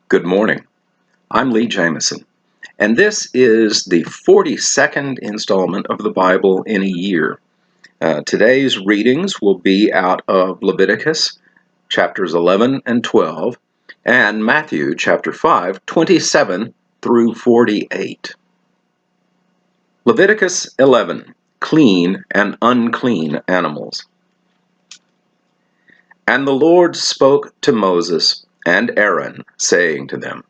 Good morning. I'm Lee Jamison, and this is the 42nd installment of the Bible in a year. Today's readings will be out of Leviticus chapters 11 and 12, and Matthew chapter 5, 27 through 48. Leviticus 11, clean and unclean animals. And the Lord spoke to Moses and Aaron, saying to them,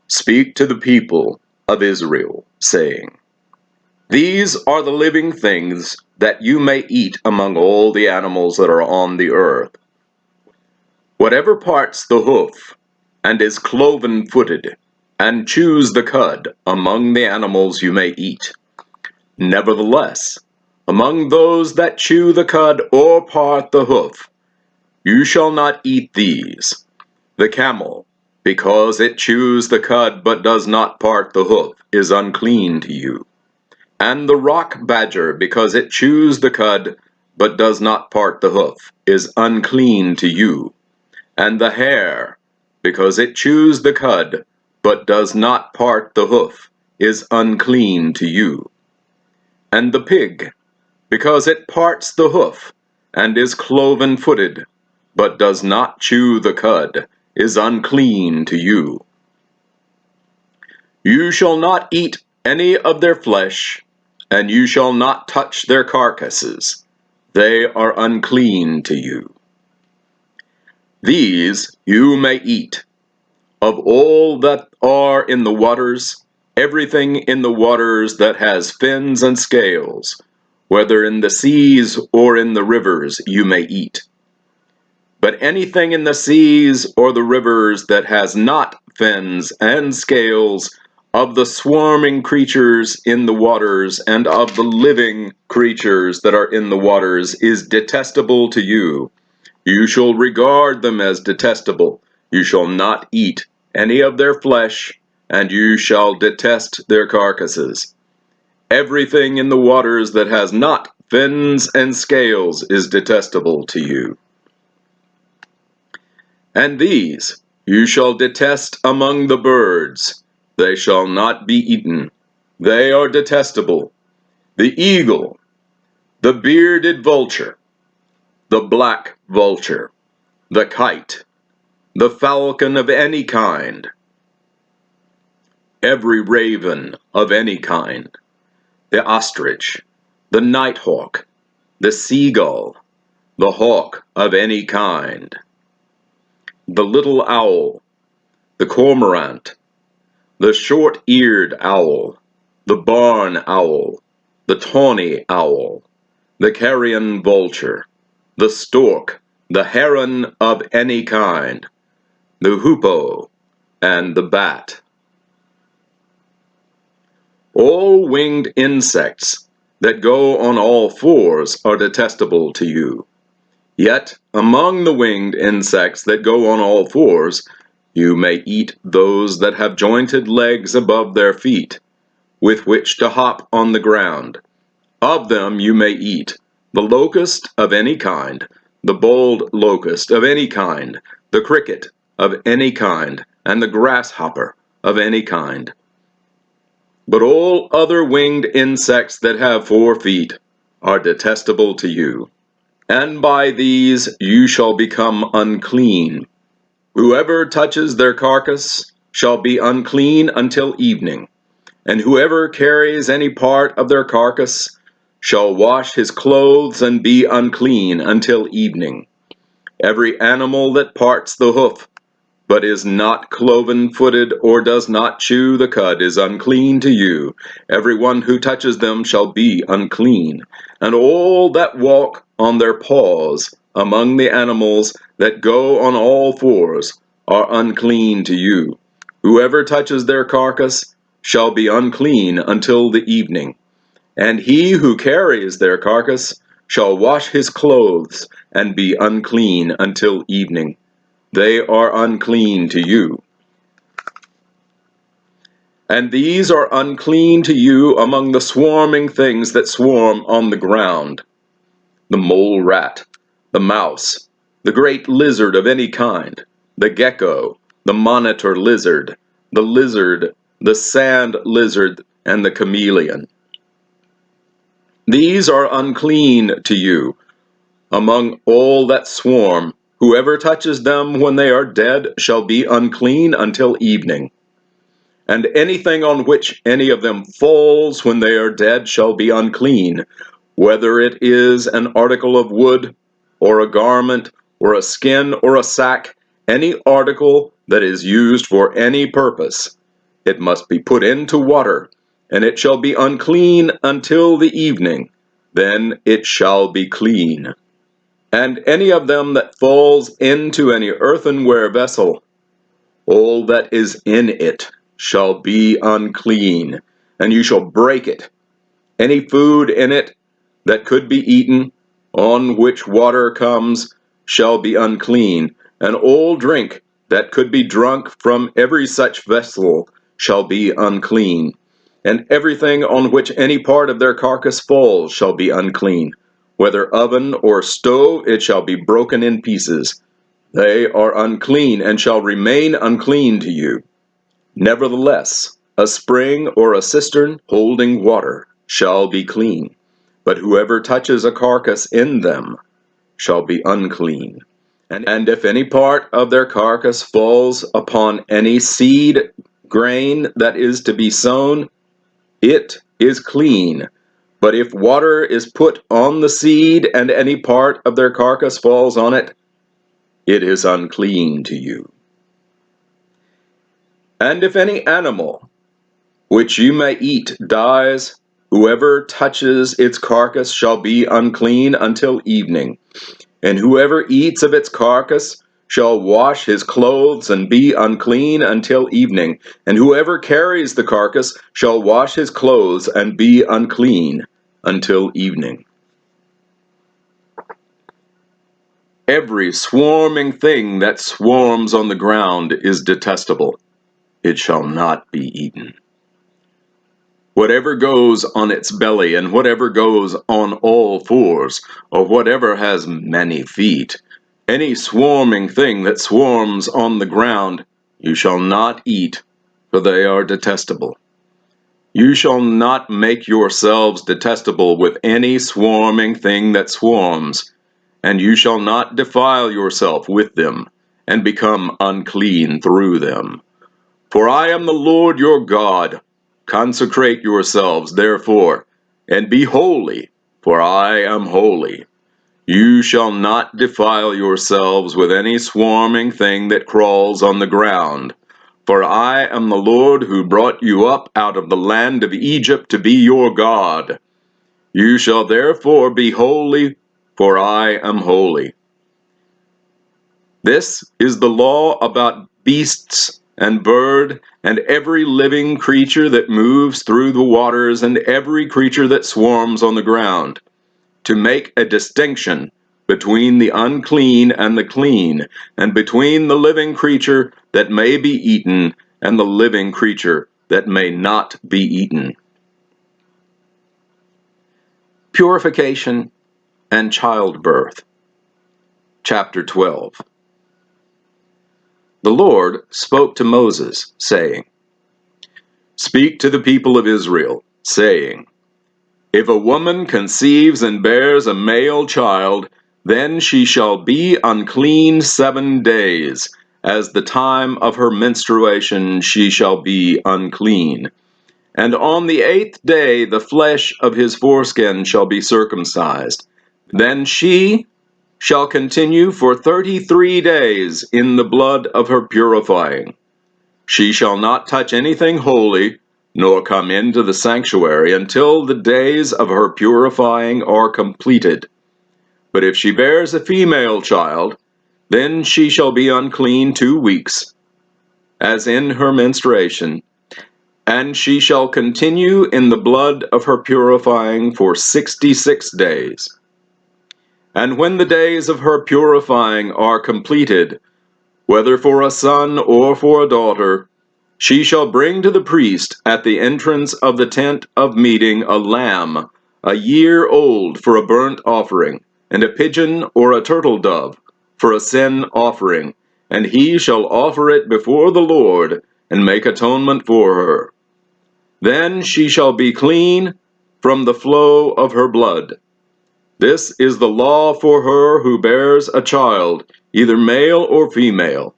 Speak to the people of Israel, saying, These are the living things that you may eat among all the animals that are on the earth. Whatever parts the hoof, and is cloven-footed, and chews the cud, among the animals you may eat. Nevertheless, among those that chew the cud or part the hoof, you shall not eat these. The camel, because it chews the cud but does not part the hoof, is unclean to you. And the rock badger, because it chews the cud but does not part the hoof, is unclean to you. And the hare, because it chews the cud but does not part the hoof, is unclean to you. And the pig, because it parts the hoof, and is cloven-footed, but does not chew the cud, is unclean to you. You shall not eat any of their flesh, and you shall not touch their carcasses. They are unclean to you. These you may eat. Of all that are in the waters, everything in the waters that has fins and scales, whether in the seas or in the rivers, you may eat. But anything in the seas or the rivers that has not fins and scales, of the swarming creatures in the waters and of the living creatures that are in the waters, is detestable to you. You shall regard them as detestable. You shall not eat any of their flesh, and you shall detest their carcasses. Everything in the waters that has not fins and scales is detestable to you. And these you shall detest among the birds. They shall not be eaten. They are detestable. The eagle, the bearded vulture, the black vulture, the kite, the falcon of any kind, every raven of any kind, the ostrich, the nighthawk, the seagull, the hawk of any kind, the little owl, the cormorant, the short-eared owl, the barn owl, the tawny owl, the carrion vulture, the stork, the heron of any kind, the hoopoe, and the bat. All winged insects that go on all fours are detestable to you. Yet among the winged insects that go on all fours, you may eat those that have jointed legs above their feet, with which to hop on the ground. Of them you may eat the locust of any kind, the bold locust of any kind, the cricket of any kind, and the grasshopper of any kind. But all other winged insects that have 4 feet are detestable to you, and by these you shall become unclean. Whoever touches their carcass shall be unclean until evening, and whoever carries any part of their carcass shall wash his clothes and be unclean until evening. Every animal that parts the hoof, but is not cloven-footed or does not chew the cud, is unclean to you. Every one who touches them shall be unclean. And all that walk on their paws among the animals that go on all fours are unclean to you. Whoever touches their carcass shall be unclean until the evening. And he who carries their carcass shall wash his clothes and be unclean until evening. They are unclean to you. And these are unclean to you among the swarming things that swarm on the ground: the mole rat, the mouse, the great lizard of any kind, the gecko, the monitor lizard, the sand lizard, and the chameleon. These are unclean to you. Among all that swarm, whoever touches them when they are dead shall be unclean until evening. And anything on which any of them falls when they are dead shall be unclean, whether it is an article of wood, or a garment, or a skin, or a sack, any article that is used for any purpose. It must be put into water, and it shall be unclean until the evening. Then it shall be clean. And any of them that falls into any earthenware vessel, all that is in it shall be unclean, and you shall break it. Any food in it that could be eaten, on which water comes, shall be unclean, and all drink that could be drunk from every such vessel shall be unclean. And everything on which any part of their carcass falls shall be unclean. Whether oven or stove, it shall be broken in pieces. They are unclean, and shall remain unclean to you. Nevertheless, a spring or a cistern holding water shall be clean, but whoever touches a carcass in them shall be unclean. And if any part of their carcass falls upon any seed grain that is to be sown, it is clean. But if water is put on the seed, and any part of their carcass falls on it, it is unclean to you. And if any animal which you may eat dies, whoever touches its carcass shall be unclean until evening. And whoever eats of its carcass shall wash his clothes and be unclean until evening. And whoever carries the carcass shall wash his clothes and be unclean until evening. Every swarming thing that swarms on the ground is detestable. It shall not be eaten. Whatever goes on its belly, and whatever goes on all fours, or whatever has many feet, any swarming thing that swarms on the ground, you shall not eat, for they are detestable. You shall not make yourselves detestable with any swarming thing that swarms, and you shall not defile yourself with them, and become unclean through them. For I am the Lord your God. Consecrate yourselves, therefore, and be holy, for I am holy. You shall not defile yourselves with any swarming thing that crawls on the ground. For I am the Lord who brought you up out of the land of Egypt to be your God. You shall therefore be holy, for I am holy. This is the law about beasts and bird and every living creature that moves through the waters and every creature that swarms on the ground, to make a distinction between the unclean and the clean, and between the living creature that may be eaten and the living creature that may not be eaten. Purification and childbirth. Chapter 12. The Lord spoke to Moses, saying, Speak to the people of Israel, saying, If a woman conceives and bears a male child, then she shall be unclean 7 days. As the time of her menstruation she shall be unclean. And on the 8th day the flesh of his foreskin shall be circumcised. Then she shall continue for 33 days in the blood of her purifying. She shall not touch anything holy, nor come into the sanctuary until the days of her purifying are completed. But if she bears a female child, then she shall be unclean 2 weeks, as in her menstruation, and she shall continue in the blood of her purifying for 66 days. And when the days of her purifying are completed, whether for a son or for a daughter, she shall bring to the priest at the entrance of the tent of meeting a lamb, a year old, for a burnt offering, and a pigeon or a turtle dove for a sin offering, and he shall offer it before the Lord, and make atonement for her. Then she shall be clean from the flow of her blood. This is the law for her who bears a child, either male or female.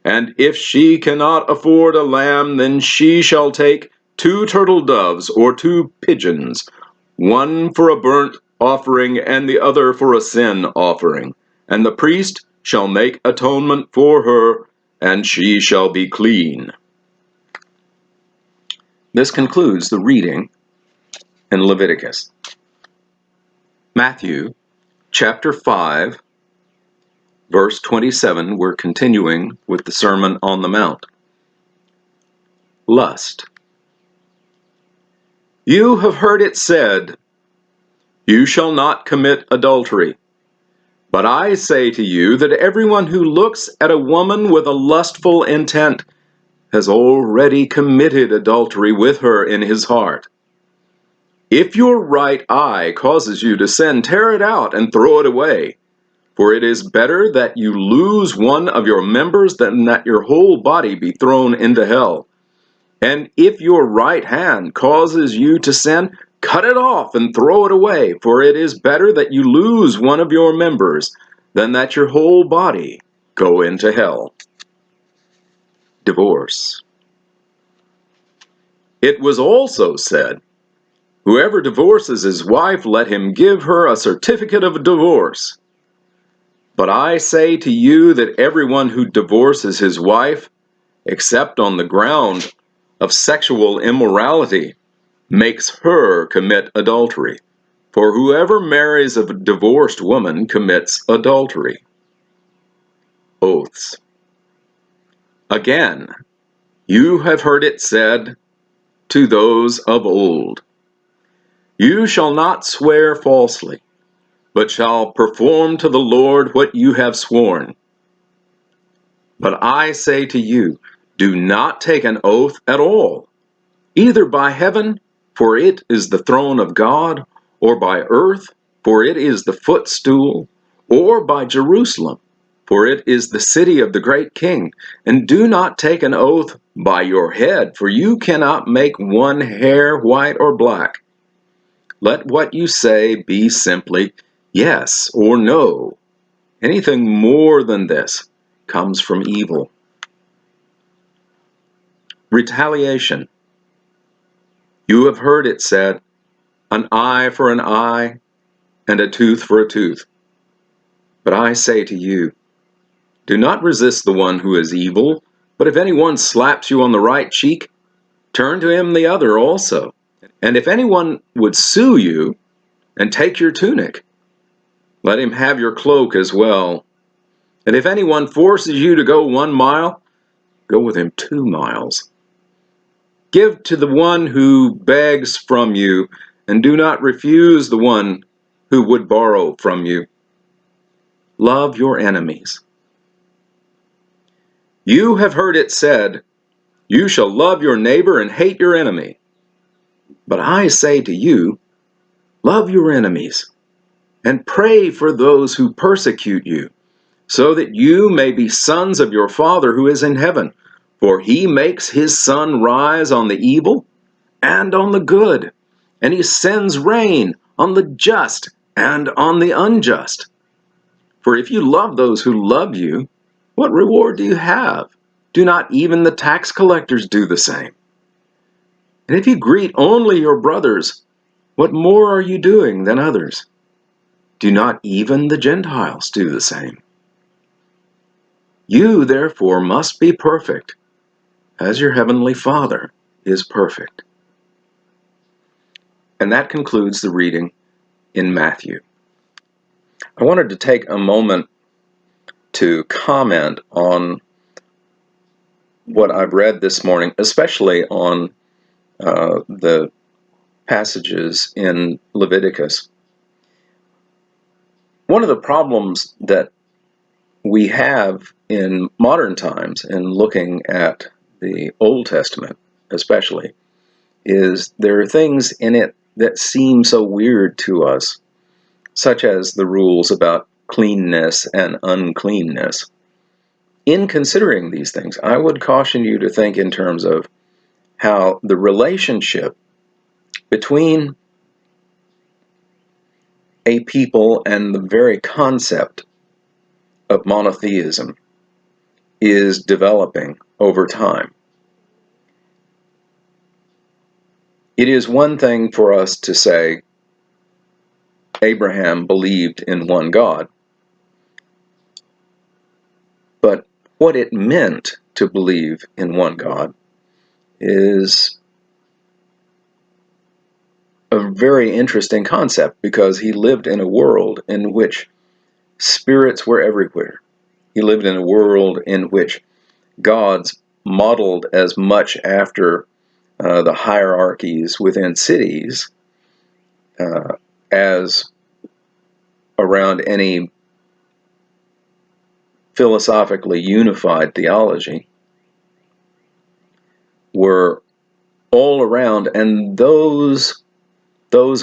And if she cannot afford a lamb, then she shall take 2 turtle doves or 2 pigeons, one for a burnt offering and the other for a sin offering. And the priest shall make atonement for her, and she shall be clean. This concludes the reading in Leviticus. Matthew chapter 5, verse 27, we're continuing with the Sermon on the Mount. Lust. You have heard it said, "You shall not commit adultery." But I say to you that everyone who looks at a woman with a lustful intent has already committed adultery with her in his heart. If your right eye causes you to sin, tear it out and throw it away. For it is better that you lose one of your members than that your whole body be thrown into hell. And if your right hand causes you to sin, cut it off and throw it away, for it is better that you lose one of your members than that your whole body go into hell. Divorce. It was also said, "Whoever divorces his wife, let him give her a certificate of divorce." But I say to you that everyone who divorces his wife, except on the ground of sexual immorality, makes her commit adultery. For whoever marries a divorced woman commits adultery. Oaths. Again, you have heard it said to those of old, "You shall not swear falsely, but shall perform to the Lord what you have sworn." But I say to you, do not take an oath at all, either by heaven, for it is the throne of God, or by earth, for it is the footstool, or by Jerusalem, for it is the city of the great King. And do not take an oath by your head, for you cannot make one hair white or black. Let what you say be simply yes or no. Anything more than this comes from evil. Retaliation. You have heard it said, "An eye for an eye, and a tooth for a tooth." But I say to you, do not resist the one who is evil, but if anyone slaps you on the right cheek, turn to him the other also. And if anyone would sue you and take your tunic, let him have your cloak as well. And if anyone forces you to go 1 mile, go with him 2 miles. Give to the one who begs from you, and do not refuse the one who would borrow from you. Love your enemies. You have heard it said, "You shall love your neighbor and hate your enemy." But I say to you, love your enemies, and pray for those who persecute you, so that you may be sons of your Father who is in heaven. For he makes his sun rise on the evil and on the good, and he sends rain on the just and on the unjust. For if you love those who love you, what reward do you have? Do not even the tax collectors do the same? And if you greet only your brothers, what more are you doing than others? Do not even the Gentiles do the same? You, therefore, must be perfect, as your heavenly Father is perfect. And that concludes the reading in Matthew. I wanted to take a moment to comment on what I've read this morning, especially on the passages in Leviticus. One of the problems that we have in modern times in looking at the Old Testament especially is there are things in it that seem so weird to us, such as the rules about cleanness and uncleanness. in considering these things, I would caution you to think in terms of how the relationship between a people and the very concept of monotheism is developing over time. It is one thing for us to say Abraham believed in one God, but what it meant to believe in one God is a very interesting concept, because he lived in a world in which spirits were everywhere. He lived in a world in which gods modeled as much after the hierarchies within cities as around any philosophically unified theology were all around, and those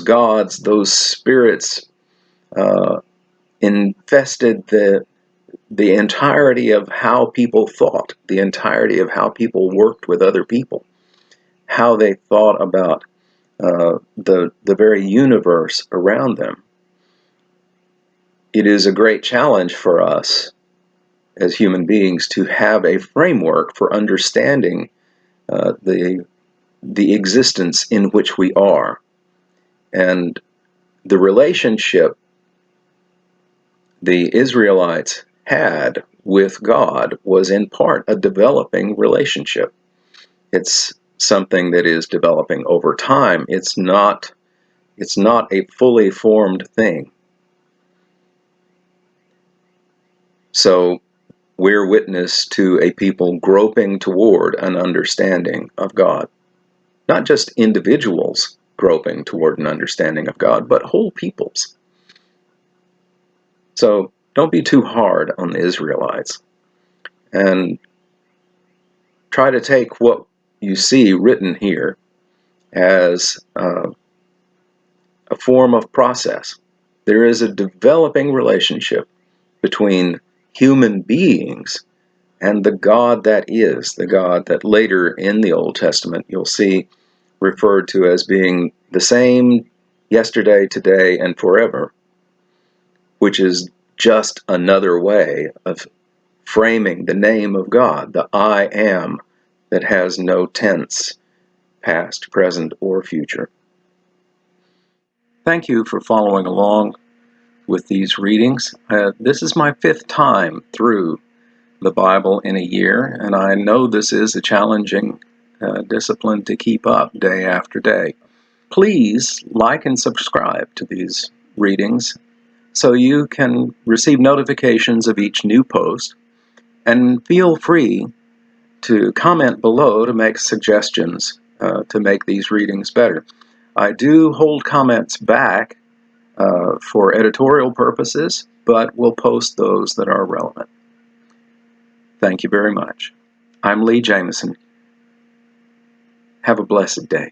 gods, those spirits, infested the entirety of how people thought, the entirety of how people worked with other people, how they thought about the very universe around them. It is a great challenge for us as human beings to have a framework for understanding the existence in which we are. And the relationship the Israelites had with God was in part a developing relationship. It's something that is developing over time. It's not a fully formed thing. So we're witness to a people groping toward an understanding of God. Not just individuals groping toward an understanding of God, but whole peoples. So don't be too hard on the Israelites, and try to take what you see written here as a form of process. There is a developing relationship between human beings and the God that is, the God that later in the Old Testament you'll see referred to as being the same yesterday, today, and forever, which is just another way of framing the name of God, the I am, that has no tense, past, present, or future. Thank you for following along with these readings. This is my 5th time through the Bible in a year, and I know this is a challenging discipline to keep up day after day. Please like and subscribe to these readings so you can receive notifications of each new post, and feel free to comment below to make suggestions to make these readings better. I do hold comments back for editorial purposes, but will post those that are relevant. Thank you very much. I'm Lee Jameson. Have a blessed day.